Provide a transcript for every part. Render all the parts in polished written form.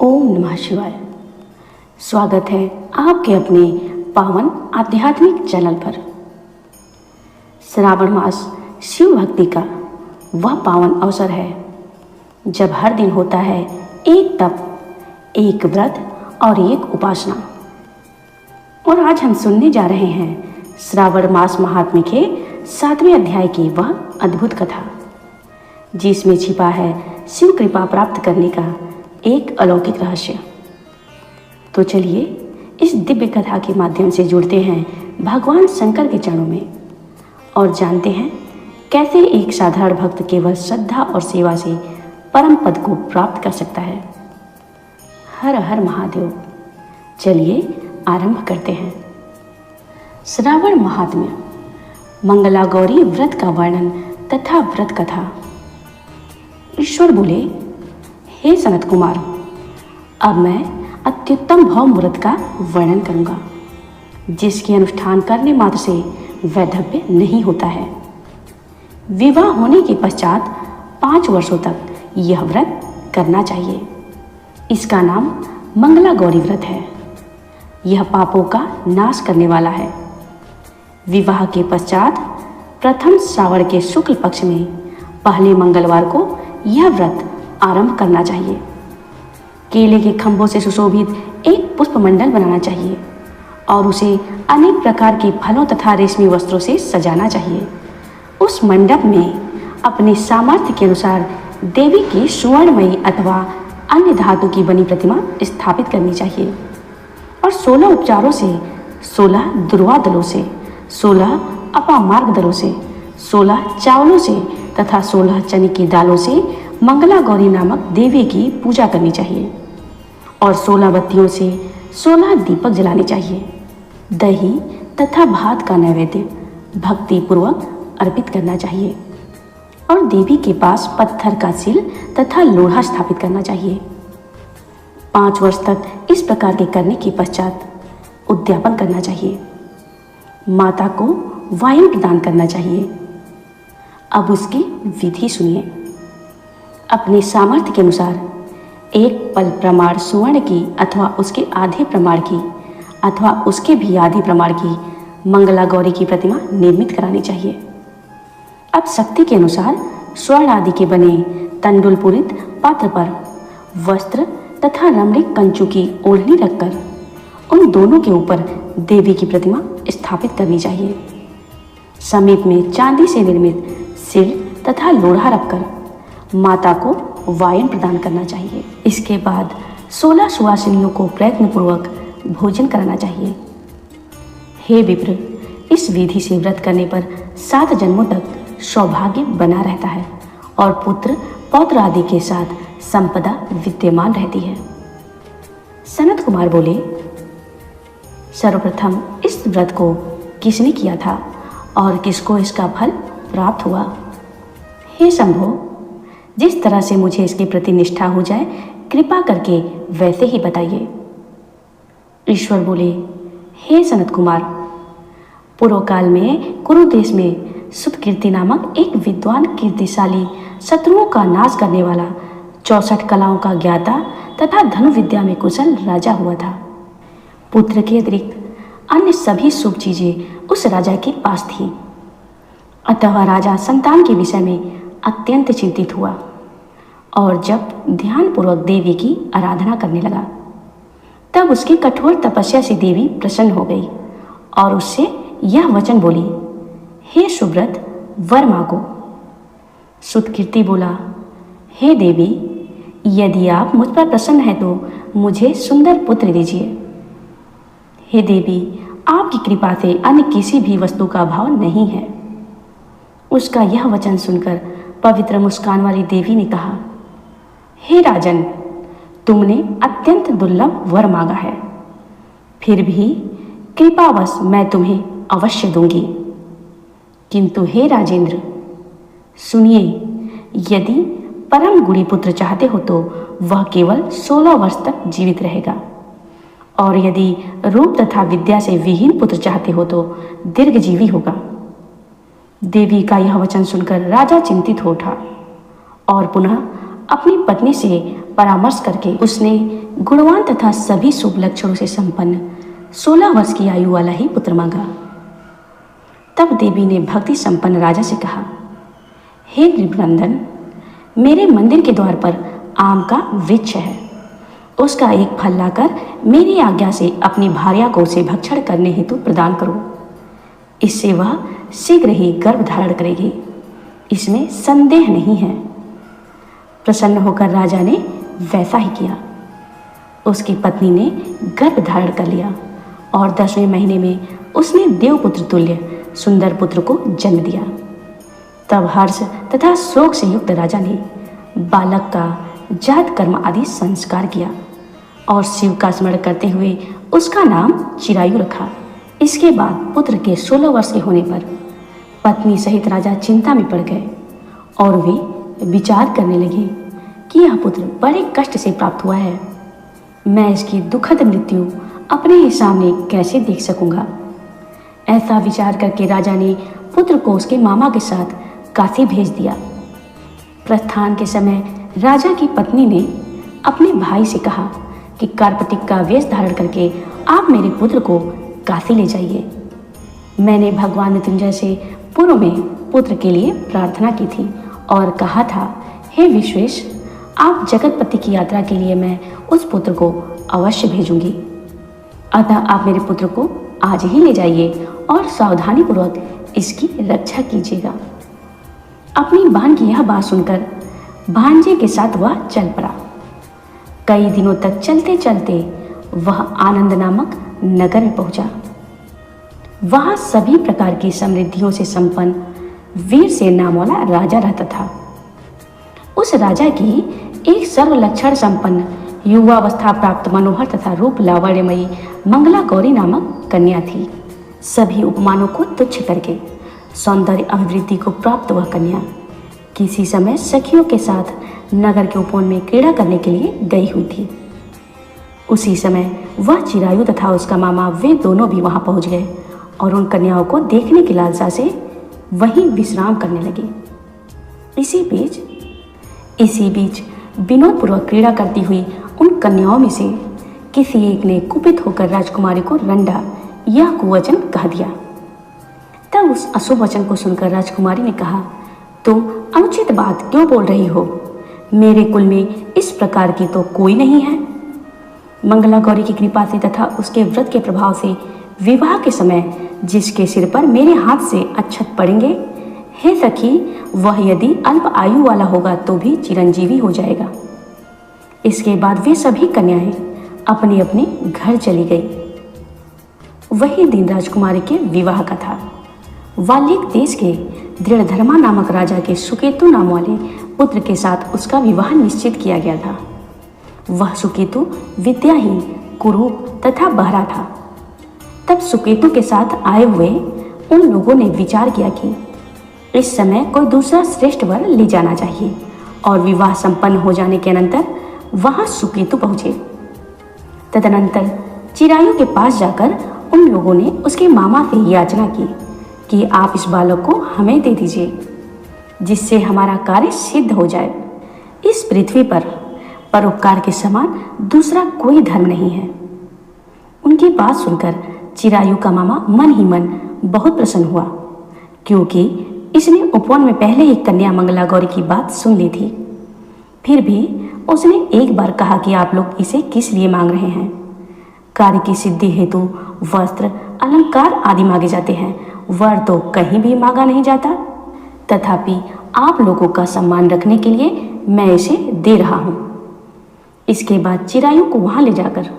ओम नमः शिवाय। स्वागत है आपके अपने पावन आध्यात्मिक चैनल पर। श्रावण मास शिव भक्ति का वह पावन अवसर है जब हर दिन होता है एक तप, एक व्रत और एक उपासना। और आज हम सुनने जा रहे हैं श्रावण मास महात्म्य के 7वें अध्याय की वह अद्भुत कथा, जिसमें छिपा है शिव कृपा प्राप्त करने का एक अलौकिक रहस्य। तो चलिए इस दिव्य कथा के माध्यम से जुड़ते हैं भगवान शंकर के चरणों में और जानते हैं कैसे एक साधारण भक्त केवल श्रद्धा और सेवा से परम पद को प्राप्त कर सकता है। हर हर महादेव। चलिए आरंभ करते हैं। श्रावण महात्म्य, मंगला गौरी व्रत का वर्णन तथा व्रत कथा। ईश्वर बोले, हे सनत कुमार, अब मैं अत्युत्तम भौम व्रत का वर्णन करूंगा, जिसके अनुष्ठान करने मात्र से वैधव्य नहीं होता है। विवाह होने के पश्चात 5 वर्षों तक यह व्रत करना चाहिए। इसका नाम मंगला गौरी व्रत है। यह पापों का नाश करने वाला है। विवाह के पश्चात प्रथम श्रावण के शुक्ल पक्ष में पहले मंगलवार को यह व्रत आरंभ करना चाहिए। केले के खंभों से सुशोभित एक पुष्पमंडल बनाना चाहिए और उसे अनेक प्रकार के फलों तथा रेशमी वस्त्रों से सजाना चाहिए। उस मंडप में अपने सामर्थ्य के अनुसार देवी की सुवर्णमयी अथवा अन्य धातु की बनी प्रतिमा स्थापित करनी चाहिए और 16 उपचारों से, 16 दुर्वा दलों से, 16 अपामार्ग दलों से, 16 चावलों से तथा 16 चने की दालों से मंगला गौरी नामक देवी की पूजा करनी चाहिए और 16 बत्तियों से 16 दीपक जलाने चाहिए। दही तथा भात का नैवेद्य भक्ति पूर्वक अर्पित करना चाहिए और देवी के पास पत्थर का सिल तथा लोढ़ा स्थापित करना चाहिए। 5 वर्ष तक इस प्रकार के करने के पश्चात उद्यापन करना चाहिए। माता को वाइन प्रदान करना चाहिए। अब उसकी विधि सुनिए। अपने सामर्थ्य के अनुसार एक पल प्रमाण सुवर्ण की अथवा उसके आधे प्रमाण की अथवा उसके भी आधे प्रमाण की मंगला गौरी की प्रतिमा निर्मित करानी चाहिए। अब शक्ति के अनुसार स्वर्ण आदि के बने तंडुल पूरित पात्र पर वस्त्र तथा रमणीक कंचू की ओढ़नी रखकर उन दोनों के ऊपर देवी की प्रतिमा स्थापित करनी चाहिए। समीप में चांदी से निर्मित सिर तथा लोढ़ा रखकर माता को वाइन प्रदान करना चाहिए। इसके बाद 16 सुवासिनियों को प्रयत्नपूर्वक भोजन कराना चाहिए। हे विप्र, इस विधि से व्रत करने पर 7 जन्मों तक सौभाग्य बना रहता है और पुत्र पौत्र आदि के साथ संपदा विद्यमान रहती है। सनत कुमार बोले, सर्वप्रथम इस व्रत को किसने किया था और किसको इसका फल प्राप्त हुआ? हे शंभो, जिस तरह से मुझे इसके प्रति निष्ठा हो जाए, कृपा करके वैसे ही बताइए। ईश्वर बोले, हे सनत कुमार, पूर्व काल में कुरु देश में सुतकीर्ति नामक एक विद्वान कीर्तिशाली शत्रुओं का नाश करने वाला 64 कलाओं का ज्ञाता तथा धनु विद्या में कुशल राजा हुआ था। पुत्र के अतिरिक्त अन्य सभी शुभ चीजें उस राजा के पास थी। अतः राजा संतान के विषय में अत्यंत चिंतित हुआ और जब ध्यानपूर्वक देवी की आराधना करने लगा, तब उसकी कठोर तपस्या से देवी प्रसन्न हो गई और उससे यह वचन बोली, हे सुव्रत, वर मांगो। सुतकीर्ति बोला, हे देवी, यदि आप मुझ पर प्रसन्न हैं तो मुझे सुंदर पुत्र दीजिए। हे देवी, आपकी कृपा से अन्य किसी भी वस्तु का भाव नहीं है। उसका यह वचन सुनकर पवित्र मुस्कान वाली देवी ने कहा, हे राजन, तुमने अत्यंत दुर्लभ वर मांगा है, फिर भी कृपावश मैं तुम्हें अवश्य दूंगी। किंतु हे राजेंद्र, सुनिए, यदि परम गुणी पुत्र चाहते हो तो वह केवल 16 वर्ष तक जीवित रहेगा और यदि रूप तथा विद्या से विहीन पुत्र चाहते हो तो दीर्घजीवी होगा। देवी का यह वचन सुनकर राजा चिंतित हो उठा और पुनः अपनी पत्नी से परामर्श करके उसने गुणवान तथा सभी शुभ लक्षणों से संपन्न 16 वर्ष की आयु वाला ही पुत्र मांगा। तब देवी ने भक्ति संपन्न राजा से कहा, हे नृपनंदन, मेरे मंदिर के द्वार पर आम का वृक्ष है, उसका एक फल लाकर मेरी आज्ञा से अपनी भार्या को उसे भक्षण करने हेतु प्रदान करो। इससे वह शीघ्र ही गर्भ धारण करेगी, इसमें संदेह नहीं है। प्रसन्न होकर राजा ने वैसा ही किया। उसकी पत्नी ने गर्भ धारण कर लिया और 10वें महीने में उसने देवपुत्र तुल्य सुंदर पुत्र को जन्म दिया। तब हर्ष तथा शोक से युक्त राजा ने बालक का जात कर्म आदि संस्कार किया और शिव का स्मरण करते हुए उसका नाम चिरायु रखा। इसके बाद पुत्र के 16 वर्ष के होने पर पत्नी सहित राजा चिंता में पड़ गए और वे विचार करने लगे कि यह पुत्र बड़े कष्ट से प्राप्त हुआ है, मैं इसकी दुखद मृत्यु अपने ही सामने कैसे देख सकूंगा। ऐसा विचार करके राजा ने पुत्र को उसके मामा के साथ काशी भेज दिया। प्रस्थान के समय राजा की पत्नी ने अपने भाई से कहा कि कार्पटिक का वेश धारण करके आप मेरे पुत्र को काशी ले जाइए। मैंने भगवान मृत्युंजय से पूर्व में पुत्र के लिए प्रार्थना की थी और कहा था, हे विश्वेश, आप जगतपति की यात्रा के लिए मैं उस पुत्र को अवश्य भेजूंगी। अतः आप मेरे पुत्र को आज ही ले जाइए और सावधानी पूर्वक इसकी रक्षा कीजिएगा। अपनी बहन की यह बात सुनकर भांजे के साथ वह चल पड़ा। कई दिनों तक चलते चलते वह आनंद नामक नगर में पहुंचा। वहां सभी प्रकार की समृद्धियों से संपन्न वीर से नाम वाला राजा रहता था। उस राजा की एक सर्वलक्षण संपन्न युवावस्था प्राप्त मनोहर तथा रूप लावण्यमयी मंगला गौरी नामक कन्या थी। सभी उपमानों को तुच्छ करके सौंदर्य अभिवृद्धि को प्राप्त वह कन्या किसी समय सखियों के साथ नगर के उपवन में क्रीड़ा करने के लिए गई हुई थी। उसी समय वह चिरायु तथा उसका मामा वे दोनों भी वहां पहुंच गए और उन कन्याओं को देखने की लालसा से वहीं विश्राम करने लगे। इसी बीच विनोदपूर्वक क्रीड़ा करती हुई उन कन्याओं में से किसी एक ने कुपित होकर राजकुमारी को रंडा यह कुवचन कह दिया। तब उस अशुभ वचन को सुनकर राजकुमारी ने कहा, तुम अनुचित बात क्यों बोल रही हो? मेरे कुल में इस प्रकार की तो कोई नहीं है। मंगला गौरी की कृपा से तथा उसके व्रत के प्रभाव से विवाह के समय जिसके सिर पर मेरे हाथ से अक्षत पड़ेंगे, हे सखी, वह यदि अल्प आयु वाला होगा तो भी चिरंजीवी हो जाएगा। इसके बाद वे सभी कन्याएं अपने अपने घर चली गई। वही दिन राजकुमारी के विवाह का था। वाल्मीकि देश के दृढ़धर्मा नामक राजा के सुकेतु नाम वाले पुत्र के साथ उसका विवाह निश्चित किया गया था। वह सुकेतु विद्याहीन, कुरूप तथा बहरा था। तब सुकेतु के साथ आए हुए उन लोगों ने विचार किया कि इस समय कोई दूसरा श्रेष्ठ वर ले जाना चाहिए और विवाह संपन्न हो जाने के अनंतर वहां सुकेतु पहुंचे। तदनंतर चिरायु के पास जाकर उन लोगों ने उसके मामा से याचना की कि आप इस बालक को हमें दे दीजिए, जिससे हमारा कार्य सिद्ध हो जाए। इस पृथ्वी पर परोपकार के समान दूसरा कोई धर्म नहीं है। उनकी बात सुनकर चिरायु का मामा मन ही मन बहुत प्रसन्न हुआ, क्योंकि इसने उपवन में पहले ही कन्या मंगला गौरी की बात सुन ली थी। फिर भी उसने एक बार कहा कि आप लोग इसे किस लिए मांग रहे हैं? कार्य की सिद्धि हेतु वस्त्र, अलंकार आदि मांगे जाते हैं, वर तो कहीं भी मांगा नहीं जाता। तथापि आप लोगों का सम्मान रखने के लिए मैं इसे दे रहा हूँ। इसके बाद चिरायु को वहां ले जाकर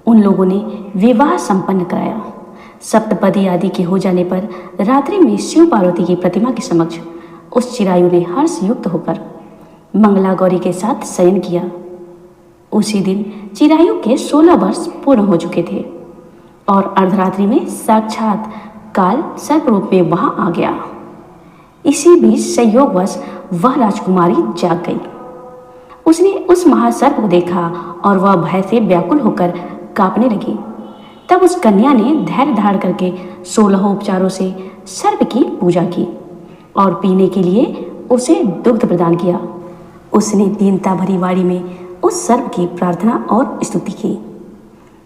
उन लोगों ने विवाह संपन्न कराया। सप्तपदी आदि के हो जाने पर रात्रि में शिव पार्वती की प्रतिमा के समक्ष उस चिरायु ने हर्ष युक्त होकर मंगला गौरी के साथ शयन किया। उसी दिन चिरायु के 16 वर्ष पूर्ण हो चुके थे और अर्धरात्रि में साक्षात काल सर्प रूप में वहां आ गया। इसी बीच संयोगवश वह राजकुमारी जाग गई। उसने उस महासर्प को देखा और वह भय से व्याकुल होकर कांपने लगी। तब उस कन्या ने धैर्य धारण करके 16 उपचारों से सर्प की पूजा की और पीने के लिए उसे दुग्ध प्रदान किया। उसने दीनता भरी वाणी में उस सर्प की प्रार्थना और स्तुति की।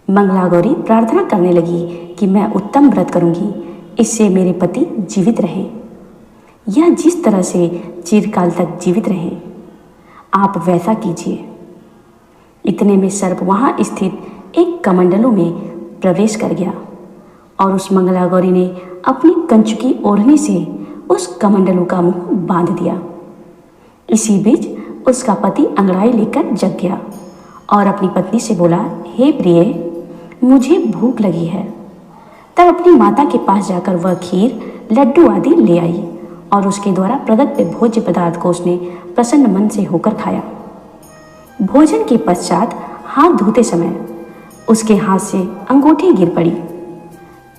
मंगला गौरी प्रार्थना करने लगी कि मैं उत्तम व्रत करूंगी, इससे मेरे पति जीवित रहें, यह जिस तरह से चिरकाल तक जीवित रहें, आप वैसा कीजिए। इतने में सर्प वहां स्थित एक कमंडलू में प्रवेश कर गया और उस मंगला गौरी ने अपनी कंचुकी ओढ़ने से उस कमंडलू का मुंह बांध दिया। इसी बीच उसका पति अंगड़ाई लेकर जग गया और अपनी पत्नी से बोला, हे प्रिय, मुझे भूख लगी है। तब अपनी माता के पास जाकर वह खीर, लड्डू आदि ले आई और उसके द्वारा प्रदत्त भोज्य पदार्थ को उसने प्रसन्न मन से होकर खाया। भोजन के पश्चात हाथ धोते समय उसके हाथ से अंगूठी गिर पड़ी।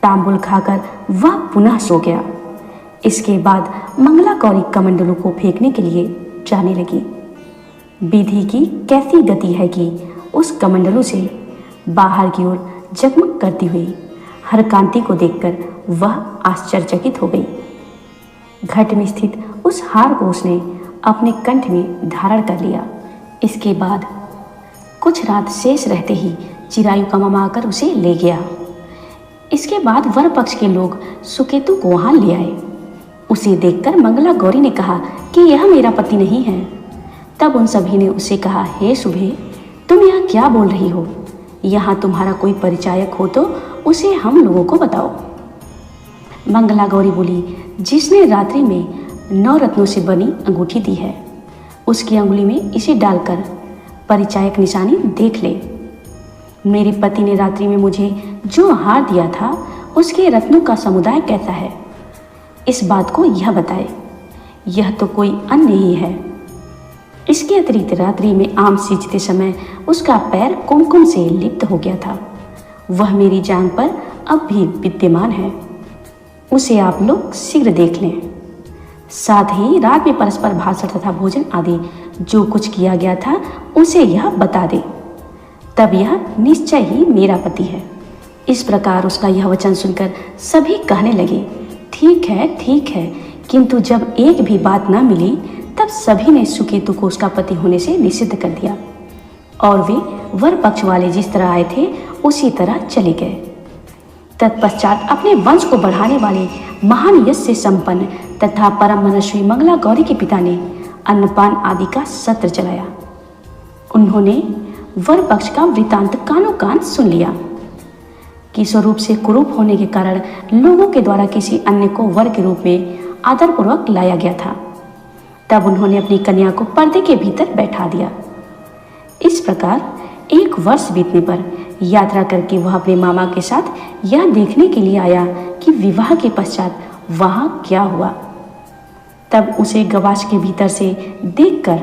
तांबुल खाकर वह पुनः सो गया। इसके बाद मंगला गौरी कमंडलू को फेंकने के लिए जाने लगी। विधि की कैसी गति है कि उस कमंडलू से बाहर की ओर जगमग करती हुई हरकांति को देखकर वह आश्चर्यचकित हो गई। घट में स्थित उस हार को उसने अपने कंठ में धारण कर लिया। इसके बाद कुछ रात शेष रहते ही चिरायु का मामा आकर उसे ले गया। इसके बाद वर पक्ष के लोग सुकेतु को वहां ले आए। उसे देखकर मंगला गौरी ने कहा कि यह मेरा पति नहीं है। तब उन सभी ने उससे कहा, हे शुभे, तुम यह क्या बोल रही हो? यहाँ तुम्हारा कोई परिचायक हो तो उसे हम लोगों को बताओ। मंगला गौरी बोली, जिसने रात्रि में 9 रत्नों से बनी अंगूठी दी है, उसकी अंगुली में इसे डालकर परिचायक निशानी देख ले। मेरे पति ने रात्रि में मुझे जो हार दिया था उसके रत्नों का समुदाय कैसा है, इस बात को यह बताए। यह तो कोई अन्य ही है। इसके अतिरिक्त रात्रि में आम सींचते समय उसका पैर कुमकुम से लिप्त हो गया था। वह मेरी जांघ पर अब भी विद्यमान है। उसे आप लोग शीघ्र देख लें। साथ ही रात में परस्पर भाषण तथा भोजन आदि जो कुछ किया गया था उसे यह बता दे, तब यह निश्चय ही मेरा पति है। इस प्रकार उसका यह वचन सुनकर सभी कहने लगे, ठीक है, किंतु जब एक भी बात न मिली तब सभी ने सुकेतु को उसका पति होने से निषिद्ध कर दिया और वे वर पक्ष वाले जिस तरह आए थे उसी तरह चले गए। तत्पश्चात अपने वंश को बढ़ाने वाले महान यश से संपन्न तथा परम मनस्वी मंगला गौरी के पिता ने अन्नपान आदि का सत्र चलाया। उन्होंने वर पक्ष का वृतांत कानों कान सुन लिया कि स्वरूप से कुरूप होने के कारण लोगों के द्वारा किसी अन्य को वर के रूप में आदरपूर्वक लाया गया था। तब उन्होंने अपनी कन्या को पर्दे के भीतर बैठा दिया। इस प्रकार 1 वर्ष बीतने पर यात्रा करके वह अपने मामा के साथ यह देखने के लिए आया कि विवाह के पश्चात वहां क्या हुआ। तब उसे गवाश के भीतर से देखकर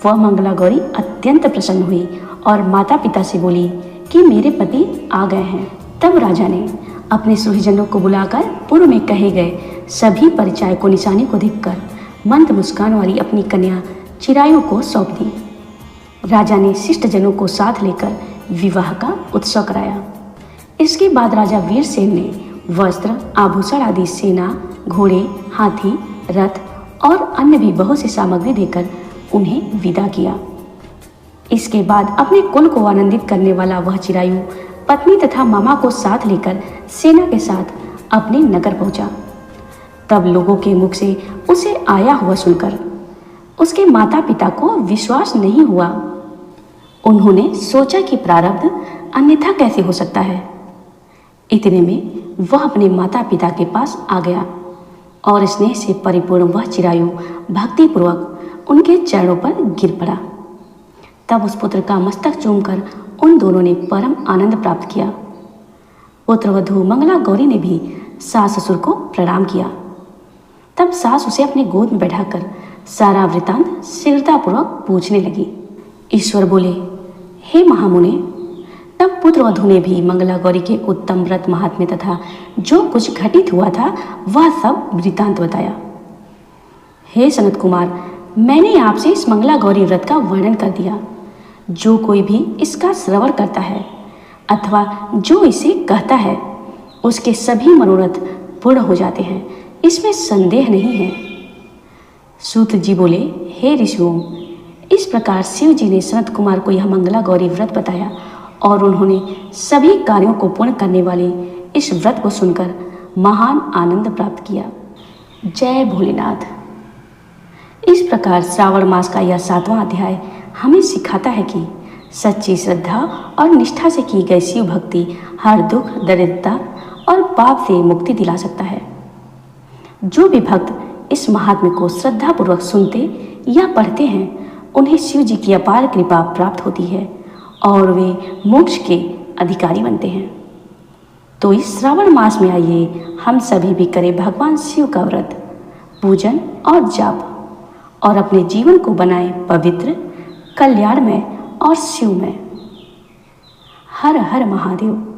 वह मंगला गौरी अत्यंत प्रसन्न हुई और माता पिता से बोली कि मेरे पति आ गए हैं। तब राजा ने अपने सुहृजनों को बुलाकर पूर्व में कहे गए सभी परिचय को निशानी को देखकर मंद मुस्कान वाली अपनी कन्या चिरायु को सौंप दी। राजा ने शिष्ट जनों को साथ लेकर विवाह का उत्सव कराया। इसके बाद राजा वीरसेन ने वस्त्र, आभूषण आदि, सेना, घोड़े, हाथी, रथ और अन्य भी बहुत सी सामग्री देकर उन्हें विदा किया। इसके बाद अपने कुल को आनंदित करने वाला वह चिरायु पत्नी तथा मामा को साथ लेकर सेना के साथ अपने नगर पहुंचा। तब लोगों के मुख से उसे आया हुआ सुनकर उसके माता पिता को विश्वास नहीं हुआ। उन्होंने सोचा कि प्रारब्ध अन्यथा कैसे हो सकता है। इतने में वह अपने माता पिता के पास आ गया और स्नेह से परिपूर्ण वह चिरायु भक्तिपूर्वक उनके चरणों पर गिर पड़ा। तब उस पुत्र का मस्तक चूमकर उन दोनों ने परम आनंद प्राप्त किया। पुत्रवधू मंगला गौरी ने भी सास ससुर को प्रणाम किया। तब सास उसे अपने गोद में बैठाकर सारा वृतांत शीघ्रतापूर्वक पूछने लगी। ईश्वर बोले, हे महामुने, तब पुत्रवधू ने भी मंगला गौरी के उत्तम व्रत महात्म्य तथा जो कुछ घटित हुआ था वह सब वृतांत बताया। हे सनत कुमार, मैंने आपसे इस मंगला गौरी व्रत का वर्णन कर दिया। जो कोई भी इसका श्रवण करता है अथवा जो इसे कहता है उसके सभी मनोरथ पूर्ण हो जाते हैं, इसमें संदेह नहीं है। सूत जी बोले, हे ऋषियों, इस प्रकार शिव जी ने सनत कुमार को यह मंगला गौरी व्रत बताया और उन्होंने सभी कार्यों को पूर्ण करने वाले इस व्रत को सुनकर महान आनंद प्राप्त किया। जय भोलेनाथ। इस प्रकार श्रावण मास का यह 7वां अध्याय हमें सिखाता है कि सच्ची श्रद्धा और निष्ठा से की गई शिव भक्ति हर दुख, दरिद्रता और पाप से मुक्ति दिला सकता है। जो भी भक्त इस महात्म्य को श्रद्धापूर्वक सुनते या पढ़ते हैं, उन्हें शिव जी की अपार कृपा प्राप्त होती है और वे मोक्ष के अधिकारी बनते हैं। तो इस श्रावण मास में आइए हम सभी भी करें भगवान शिव का व्रत, पूजन और जाप और अपने जीवन को बनाएं पवित्र, कल्याणमय और शिवमय। हर हर महादेव।